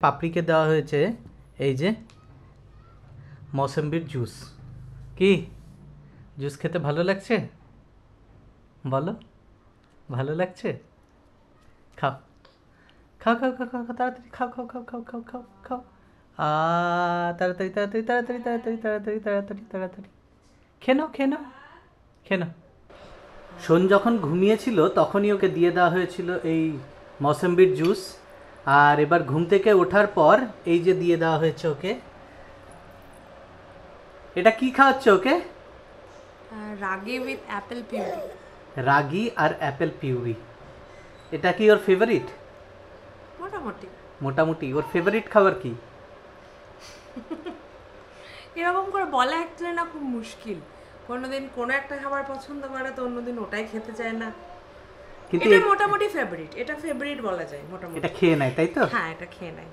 পাপড়িকে দেওয়া হয়েছে এই যে মৌসম্বির জুস। কি জুস খেতে ভালো লাগছে? বলো, ভালো লাগছে? খাও খাও খাও খাও খাও খাও, তাড়াতাড়ি খাও খাও খাও খাও খাও খাও খাও। তাড়াতাড়ি তাড়াতাড়ি তাড়াতাড়ি তাড়াতাড়ি তাড়াতাড়ি তাড়াতাড়ি তাড়াতাড়ি খেয়ে নাও খেয়ে নাও খেয়ে নাও। শোন যখন ঘুমিয়েছিল তখনই ওকে দিয়ে দেওয়া হয়েছিল এই মৌসম্বির জুস, আর এবার ঘুম থেকে ওঠার পর এই যে দিয়ে দেওয়া হয়েছে ওকে। এটা কি খাওয়াচ্ছে ওকে? রাগি with Apple puree. Ragi R Apple puree. এটা কি ওর ফেভারিট? মোটামুটি। মোটামুটি ওর ফেভারিট খাবার কি? এরকম করে বলা অ্যাকচুয়ালি না খুব মুশকিল। কোনোদিন কোনো একটা খাবার পছন্দ করে তো অন্যদিন ওটাই খেতে চায় না, কিন্তু এটা মোটামুটি ফেভারিট, এটা ফেভারিট বলা যায় মোটামুটি। এটা খেয়ে নেয় তাই তো? হ্যাঁ, এটা খেয়ে নেয়।